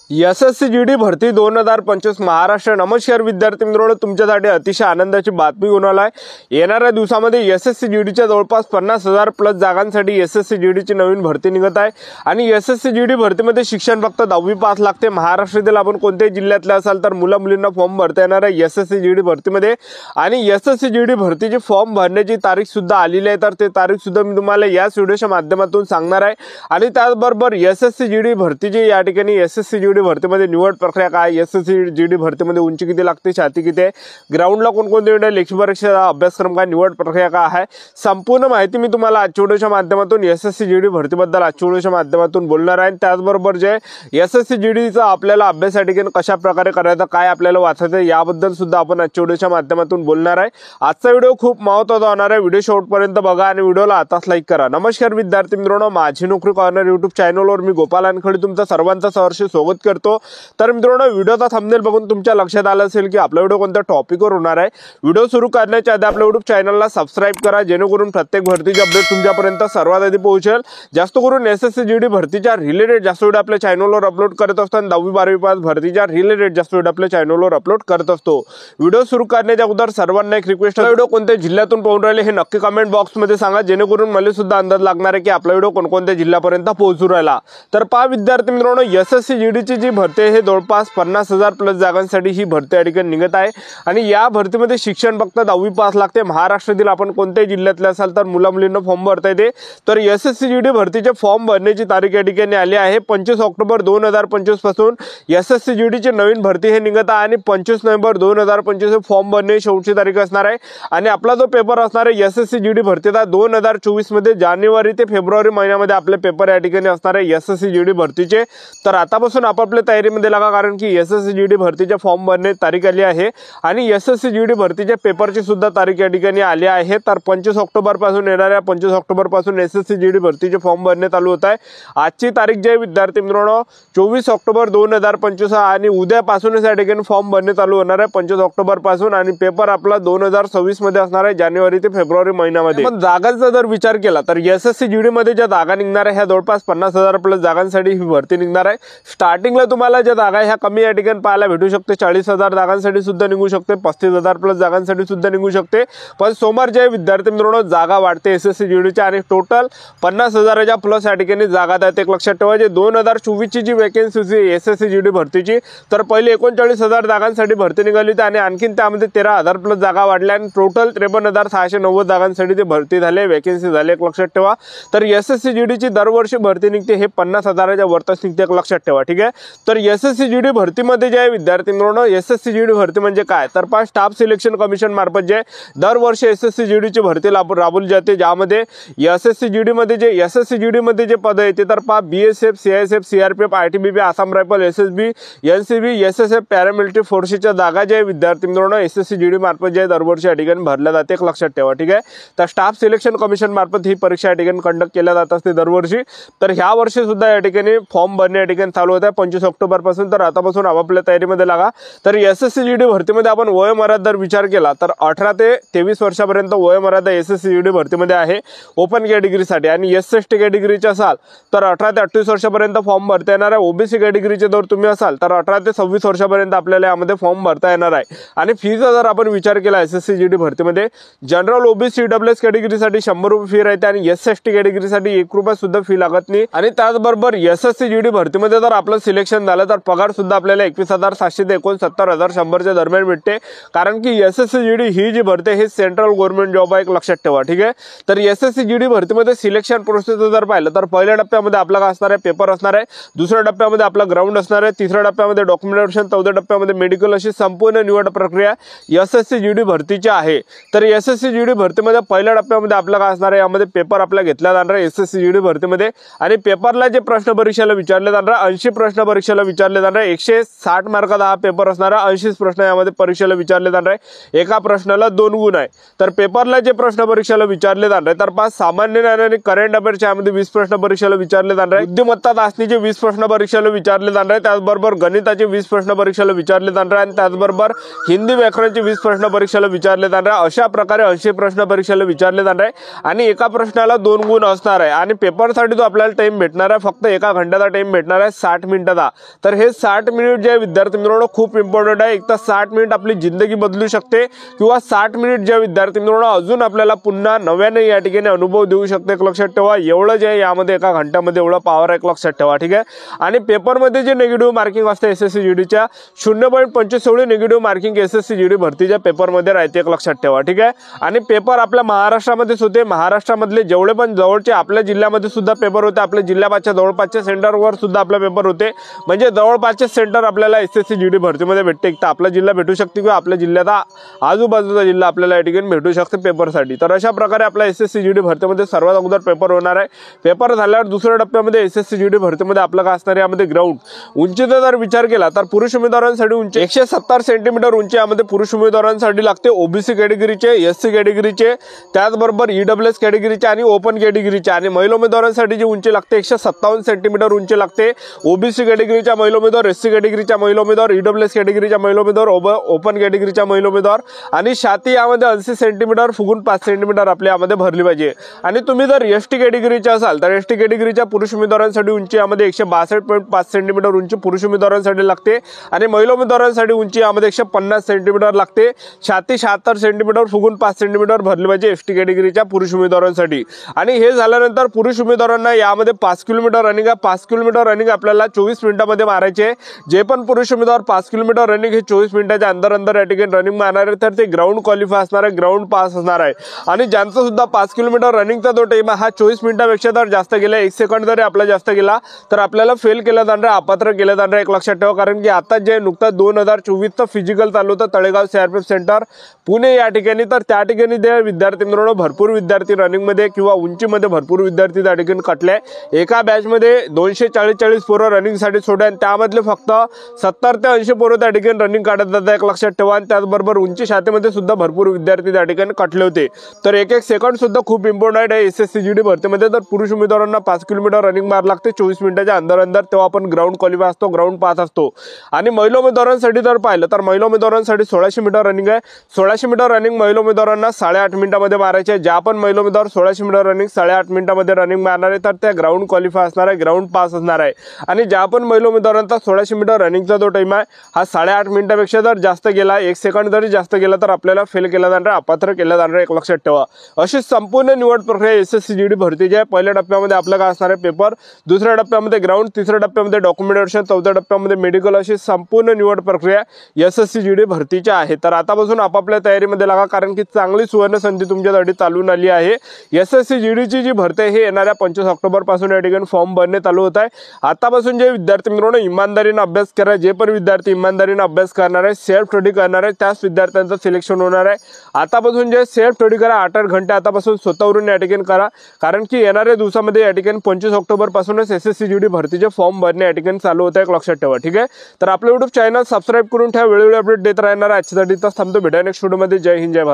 SSC GD भरती 2025 महाराष्ट्र। नमस्कार विद्यार्थी मित्रांनो, तुमच्यासाठी अतिशय आनंदाची बातमी घेऊन आलाय। येणाऱ्या दिवसामध्ये एसएससी जीडीच्या जवळपास 50,000 प्लस जागांसाठी एसएससी जीडीची नवीन भरती निघत आहे आणि एसएससी जीडी भरतीमध्ये शिक्षण फक्त 10वी पास लागते। महाराष्ट्रातील आपण कोणत्याही जिल्ह्यातले असाल तर मुला मुलींना फॉर्म भरता येणार आहे एसएससी जीडी भरतीमध्ये आणि एसएससी जीडी भरतीचे फॉर्म भरण्याची तारीख सुद्धा आलेली आहे, तर ते तारीख सुद्धा मी तुम्हाला याच व्हिडिओच्या माध्यमातून सांगणार आहे। आणि त्याचबरोबर एसएससी जीडी भरतीची या ठिकाणी एसएससी जीडी भरतीमध्ये निवड प्रक्रिया काय, एसएससी जीडी भरतीमध्ये उंची किती लागते, छाती किती आहे, ग्राउंडला कोणकोणते विषय, लेखी परीक्षा अभ्यासक्रम काय, निवड प्रक्रिया काय आहे, संपूर्ण माहिती मी तुम्हाला आजच्या व्हिडिओच्या माध्यमातून एसएससी जीडी भरतीबद्दल आजच्या व्हिडिओच्या माध्यमातून बोलणार आहे। त्याचबरोबर जे एसएससी जीडीचा आपल्याला अभ्यास या ठिकाणी कशा प्रकारे करायचा, काय आपल्याला वाचायचं याबद्दल सुद्धा आपण आजच्या व्हिडिओच्या माध्यमातून बोलणार आहे। आजचा व्हिडिओ खूप महत्त्वाचा होणार आहे, व्हिडिओ शेवटपर्यंत बघा आणि व्हिडिओला आताच लाईक करा। नमस्कार विद्यार्थी मित्रांनो, माझी नोकरी कॉर्नर यूट्यूब चॅनलवर मी गोपाल अनखडे तुमचं सर्वांचं सहर्ष स्वागत करतो। तर मित्रांनो, व्हिडिओचा थंबनेल बघून तुमच्या लक्षात आलं असेल की आपला व्हिडिओ कोणत्या टॉपिकवर होणार आहे। व्हिडिओ सुरू करण्याच्या आधी आपल्या यूट्यूब चॅनलला सबस्क्राइब करा, जेणेकरून प्रत्येक भरतीचे अपडेट तुमच्यापर्यंत सर्वात आधी पोहोचेल। जास्त करून एसएससी जीडी भरतीच्या रिलेटेड जास्त व्हिडिओ आपल्या चॅनलवर अपलोड करत असतो आणि 10वी 12वी पास भरतीच्या रिलेटेड जास्त व्हिडिओ आपल्या चॅनलवर अपलोड करत असतो। व्हिडिओ सुरू करण्याच्या अगोदर सर्वांना एक रिक्वेस्ट आहे, व्हिडिओ कोणत्या जिल्ह्यातून पाहून राहिले हे नक्की कमेंट बॉक्समध्ये सांगा, जेणेकरून मला सुद्धा अंदाज लागणार आहे की आपला व्हिडिओ कोणकोणत्या जिल्ह्यापर्यंत पोहोचू राहिला। तर पहा विद्यार्थी मित्रांनो, एसएससी जीडीची जी भरती आहे हे जवळपास 50,000 प्लस जागांसाठी ही भरती या ठिकाणी निघत आहे आणि या भरतीमध्ये शिक्षण फक्त 10वी पास लागते। महाराष्ट्रातील आपण कोणत्याही जिल्ह्यातले असाल तर मुला मुलींना फॉर्म भरता येते। तर एसएससी जीडी भरतीचे फॉर्म भरण्याची तारीख या ठिकाणी आली आहे 25 ऑक्टोबर 2025 पासून एसएससी जीडीची नवीन भरती हे निघत आहे आणि 25 नोव्हेंबर 2025 फॉर्म भरण्याची शेवटची तारीख असणार आहे। आणि आपला जो पेपर असणार आहे एसएससी जीडी भरतीचा 2024 मध्ये जानेवारी ते फेब्रुवारी महिन्यामध्ये आपले पेपर या ठिकाणी असणार आहे एसएससी जीडी भरतीचे। तर आतापासून आपापल्या तयारीमध्ये लागा, कारण की एसएससी जीडी भरतीचे फॉर्म भरण्याची तारीख आली आहे आणि एसएससी जीडी भरतीच्या पेपरची सुद्धा तारीख या ठिकाणी आली आहे। तर 25 ऑक्टोबर पासून येणाऱ्या 25 ऑक्टोबर पासून एसएससी जीडी भरतीचे फॉर्म भरणे चालू होत आहे। आजची तारीख जी आहे विद्यार्थी मित्रांनो 24 ऑक्टोबर 2025 आणि उद्यापासूनच या ठिकाणी फॉर्म भरणे चालू होणार आहे 25 ऑक्टोबर पासून आणि पेपर आपला 2026 मध्ये असणार आहे जानेवारी ते फेब्रुवारी महिन्यामध्ये। पण जागांचा जर विचार केला तर एसएससी जीडी मध्ये ज्या जागा निघणार आहे ह्या जवळपास 50,000 प्लस जागांसाठी ही भरती निघणार आहे। स्टार्टिंगला तुम्हाला ज्या जागा ह्या कमी या ठिकाणी पाहायला भेटू शकते, 40,000 जागांसाठी सुद्धा निघू शकते, 35,000 प्लस जागांसाठी सुद्धा निघू शकते। पण सोमवार जे विद्यार्थी मित्रांनो जागा वाढते एसएससी जीडीच्या आणि टोटल 50,000च्या प्लस या ठिकाणी जागा आहेत। एक लक्षात ठेवा, जे 2024 ची जी वेकेन्सी होती एसएससी जीडी भरतीची तर पहिले 39,000 जागांसाठी भरती निघाली होती आणि आणखीन त्यामध्ये 13,000 प्लस जागा वाढल्या आणि टोटल 53,690 जागांसाठी ते भरती झाले, वेकेन्सी झाले। एक लक्षात ठेवा, तर एसएससी जीडीची दरवर्षी भरती निघते हे 50,000च्या वरतच निघते, एक लक्षात ठेवा, ठीक आहे। तर एसएससी जीडी भरतीमध्ये जे विद्यार्थी मित्रांनो एसएससी जीडी भरती म्हणजे काय तर स्टाफ सिलेक्शन कमिशन मार्फत जे दरवर्षी एसएससी जीडीची भरती राबवली जाते, ज्यामध्ये एसएससी जीडी मध्ये जे पद येते तर BSF, CISF, CRPF, ITBP, Assam rifle, SSB, NCB, SSF, paramilitary फोर्सेसच्या जागा जे विद्यार्थी मित्रांनो एसएससी जीडी मार्फत जे दरवर्षी या ठिकाणी भरल्या जाते, एक लक्षात ठेवा, ठीक आहे। तर स्टाफ सिलेक्शन कमिशन मार्फत ही परीक्षा या ठिकाणी कंडक्ट केल्या जात असते दरवर्षी। तर ह्या वर्षी सुद्धा या ठिकाणी फॉर्म भरणे या ठिकाणी चालू होत आहे 25 ऑक्टोबर पासून। तर आतापासून आपापल्या तयारीमध्ये लागा। तर एसएससी जीडी भरतीमध्ये आपण वयोमर्यादा जर विचार केला तर 18 ते 23 वर्षापर्यंत वयोमर्यादा एसएससी जीडी भरतीमध्ये आहे ओपन कॅटेगरीसाठी आणि एसएसटी कॅटेगरीचे असाल तर 18 ते 28 वर्षापर्यंत फॉर्म भरता येणार आहे। ओबीसी कॅटेगरीचे जर तुम्ही असाल तर 18 ते 26 वर्षापर्यंत आपल्याला यामध्ये फॉर्म भरता येणार आहे। आणि फीचा जर आपण विचार केला एसएससी जीडी भरतीमध्ये जनरल ओबीसी ईडब्ल्यूएस कॅटेगरीसाठी 100 रुपये फी राहते आणि एसएसटी कॅटेगरीसाठी 1 रुपया सुद्धा फी लागत नाही। आणि त्याचबरोबर एसएससी जीडी भरतीमध्ये जर आपलं सिलेक्शन झालं तर पगार सुद्धा आपल्याला 21,700 ते 69,100च्या दरम्यान भेटते, कारण की एसएससी जीडी ही जी भरती हे सेंट्रल गव्हर्नमेंट जॉब आहे, एक लक्षात ठेवा, ठीक आहे। तर एसएससी जीडी भरतीमध्ये सिलेक्शन प्रोसेस जर पाहिलं तर पहिल्या टप्प्यामध्ये आपला काय असणार आहे पेपर असणार आहे, दुसऱ्या टप्प्यामध्ये आपला ग्राउंड असणार आहे, तिसऱ्या टप्प्यामध्ये डॉक्युमेंटेशन, चौथ्या टप्प्यामध्ये मेडिकल, अशी संपूर्ण निवड प्रक्रिया एसएससी जीडी भरतीची आहे। तर एसएससी जीडी भरतीमध्ये पहिल्या टप्प्यामध्ये आपला काय असणार आहे यामध्ये पेपर आपला घेतला जाणार आहे एसएससी जीडी भरतीमध्ये आणि पेपरला जे प्रश्न परीक्षेला विचारले जाणार 80 प्रश्न परीक्षेला विचारले जाणार, 160 मार्काचा हा पेपर असणार, 80 प्रश्न यामध्ये परीक्षेला विचारले जाणार आहे, एका प्रश्नाला 2 गुण आहे। तर पेपरला जे प्रश्न परीक्षेला विचारले जाणार आहे तर सामान्य ज्ञान आणि करंट अफेअरच्या यामध्ये 20 प्रश्न परीक्षेला विचारले जाणार आहे, बुद्धिमत्ता चाचणीचे 20 प्रश्न परीक्षेला विचारले जाणार आहे, त्याचबरोबर गणिताचे 20 प्रश्न परीक्षेला विचारले जाणार आहे आणि त्याचबरोबर हिंदी व्याकरणाचे 20 प्रश्न परीक्षेला विचारले जाणार आहे। अशा प्रकारे 80 प्रश्न परीक्षेला विचारले जाणार आहे आणि एका प्रश्नाला 2 गुण असणार आहे आणि पेपरसाठी जो आपल्याला टाइम भेटणार आहे फक्त एका घंट्याचा टाइम भेटणार आहे 60 मिनिटाचा जिल्ह्याचा, तर हे 60 मिनिट जे विद्यार्थी मित्रांनो खूप इम्पॉर्टंट आहे। एक तर 60 मिनिट आपली जिंदगी बदलू शकते किंवा 60 मिनिट जे विद्यार्थी मित्रांनो अजून आपल्याला पुन्हा नव्याने या ठिकाणी अनुभव देऊ शकते। एक लक्षात ठेवा, एवढं जे यामध्ये एका घंट्यामध्ये एवढा पॉवर आहे, एक लक्षात ठेवा, ठीक आहे। आणि पेपरमध्ये जे निगेटिव्ह मार्किंग असते एसएससी जीडीच्या 0.25 एवढी निगेटिव्ह मार्किंग एसएससी जीडी भरतीच्या पेपरमध्ये राहते, एक लक्षात ठेवा, ठीक आहे। आणि पेपर आपल्या महाराष्ट्रामध्येच होते, महाराष्ट्रामधले जेवढे पण जवळचे आपल्या जिल्ह्यामध्ये सुद्धा पेपर होते, आपल्या जिल्ह्याच्या जवळपासच्या सेंटरवर सुद्धा आपले पेपर होते, म्हणजे जवळपासचे सेंटर आपल्याला एसएससी जीडी भरतीमध्ये भेटते। एक तर आपला जिल्हा भेटू शकते किंवा आपल्या जिल्ह्याचा आजूबाजूचा जिल्हा आपल्याला या ठिकाणी भेटू शकते पेपरसाठी। तर अशा प्रकारे आपला एसएससी जीडी भरतीमध्ये सर्वात अगोदर पेपर होणार आहे। पेपर झाल्यावर दुसऱ्या टप्प्यामध्ये एसएससी जीडी भरतीमध्ये आपलं काय असणार आहे, यामध्ये ग्राउंड उंचीचा जर विचार केला तर पुरुष उमेदवारांसाठी उंची 170 सेंटीमीटर उंची यामध्ये पुरुष उमेदवारांसाठी लागते, ओबीसी कॅटेगरीचे, एससी कॅटेगरीचे, त्याचबरोबर ईडब्ल्यूएस कॅटेगरीचे आणि ओपन कॅटेगरीचे। आणि महिला उमेदवारांसाठी जी उंची लागते 157 सेंटीमीटर उंची लागते, ओबीसी कॅटेगरीच्या महिला उमेदवार, एससी कॅटेगरीच्या महिला उमेदवार, ईडब्ल्यूएस कॅटेगरीच्या महिला उमेदवार, ओपन कॅटेगरीच्या महिला उमेदवार। आणि छाती यामध्ये 80 सेंटीमीटर फुगून 5 सेंटीमीटर आपल्या यामध्ये भरली पाहिजे। आणि तुम्ही जर एसटी कॅटेगरीचे असाल तर एसटी कॅटेगरीच्या पुरुष उमेदवारांसाठी उंची यामध्ये 162.5 सेंटीमीटर उंची पुरुष उमेदवारांसाठी लागते आणि महिला उमेदवारांसाठी उंची यामध्ये 150 सेंटीमीटर लागते। छाती 76 सेंटीमीटर फुगून 5 सेंटीमीटर भरली पाहिजे एसटी कॅटेगरीच्या पुरुष उमेदवारांसाठी। आणि हे झाल्यानंतर पुरुष उमेदवारांना यामध्ये 5 किलोमीटर रनिंग आहे, 5 किलोमीटर रनिंग आपल्याला 24 मिनिटांमध्ये मारायचे। जे पण पुरुष उमेदवार 5 किलोमीटर रनिंग हे 24 मिनिटाच्या अंदर या ठिकाणी रनिंग मारणार आहे तर ते ग्राउंड क्वालिफाय असणार आहे, ग्राउंड पास असणार आहे। आणि ज्यांचा सुद्धा 5 किलोमीटर रनिंगचा जो टाइम हा 24 मिनिटांपेक्षा जर जास्त गेला, 1 सेकंड जरी आपला जास्त गेला तर आपल्याला फेल केलं जाणार, अपात्र केलं जाणार, एक लक्षात ठेवा। कारण की आता जे नुकताच 2024चं फिजिकल चालू होतं तळेगाव सीआरपीएफ सेंटर पुणे या ठिकाणी, तर त्या ठिकाणी ते विद्यार्थी मित्रांनो भरपूर विद्यार्थी रनिंगमध्ये किंवा उंचीमध्ये भरपूर विद्यार्थी त्या ठिकाणी कटले। एका बॅचमध्ये 240 पोरं रनिंगसाठी सोडले आणि त्यामधले फक्त 70 ते 80 पोरं त्या ठिकाणी रनिंग काढत जातात, एक लक्षात ठेवा। आणि त्याचबरोबर उंची छातीमध्ये सुद्धा भरपूर विद्यार्थी त्या ठिकाणी कटले होते। तर एक सेकंड सुद्धा खूप इम्पॉर्टंट आहे एसएससी जीडी भरतीमध्ये। तर पुरुष उमेदवारांना 5 किलोमीटर रनिंग मार लागते 24 मिनिटाच्या अंदर तेव्हा आपण ग्राउंड क्वालिफाय असतो, ग्राउंड पास असतो। आणि महिला उमेदवारांसाठी जर पाहिलं तर महिला उमेदवारांसाठी 1600 मीटर रनिंग आहे, 1600 मीटर रनिंग महिला उमेदवारांना 8.5 मिनिटांमध्ये मारायचे। ज्या पण महिला उमेदवार 1600 मीटर रनिंग 8.5 मिनिटांमध्ये रनिंग मारणार आहे तर त्या ग्राउंड क्वालिफाय असणार आहे, ग्राउंड पास असणार आहे। आणि ज्या पण महिला उमेदवारांचा 1600 मीटर रनिंगचा जो टाइम आहे हा 8.5 मिनिटांपेक्षा जर जास्त गेला, 1 सेकंड जरी जास्त गेला तर आपल्याला फेल केला जाणार, अपात्र केला जाणार, एक लक्षात ठेवा। अशी संपूर्ण निवड प्रक्रिया एसएससी जीडी भरतीची आहे। पहिल्या टप्प्यामध्ये आपलं काय असणार आहे पेपर, दुसऱ्या टप्प्यामध्ये ग्राउंड, तिसऱ्या टप्प्यामध्ये डॉक्युमेंटेशन, चौथ्या टप्प्यामध्ये मेडिकल, अशी संपूर्ण निवड प्रक्रिया एसएससी जीडी भरतीच्या आहे। तर आतापासून आपापल्या तयारीमध्ये लागा कारण की चांगली सुवर्ण संधी तुमच्यासाठी चालून आली आहे। एसएससी जीडीची जी भरती आहे हे येणाऱ्या 25 ऑक्टोबर पासून या ठिकाणी फॉर्म भरणे चालू होत आहे। आतापासून जे विद्यार्थी मित्रांनो इमानदारीने अभ्यास करा, जे पण विद्यार्थी इमानदारीने अभ्यास करणार आहे, सेल्फ स्टडी करणार आहे, त्याच विद्यार्थ्यांचं सिलेक्शन होणार आहे। आतापासून जे सेल्फ स्टडी करा 8-8 घंटे आतापासून स्वतःवरून या ठिकाणी करा, कारण की येणाऱ्या दिवसामध्ये या ठिकाणी 25 ऑक्टोबर पासूनच एसएससी जीडी भरतीचे फॉर्म भरणे या ठिकाणी चालू होत आहे, एक लक्षात ठेवा, ठीक आहे। तर आपलं YouTube चॅनल सबस्क्राईब करून ठेवा, वेळोवेळी अपडेट देत राहणार आहे। आजच्यासाठी थांबतो, भेटा नेक्स्ट व्हिडिओमध्ये। जय हिंद, जय भारत।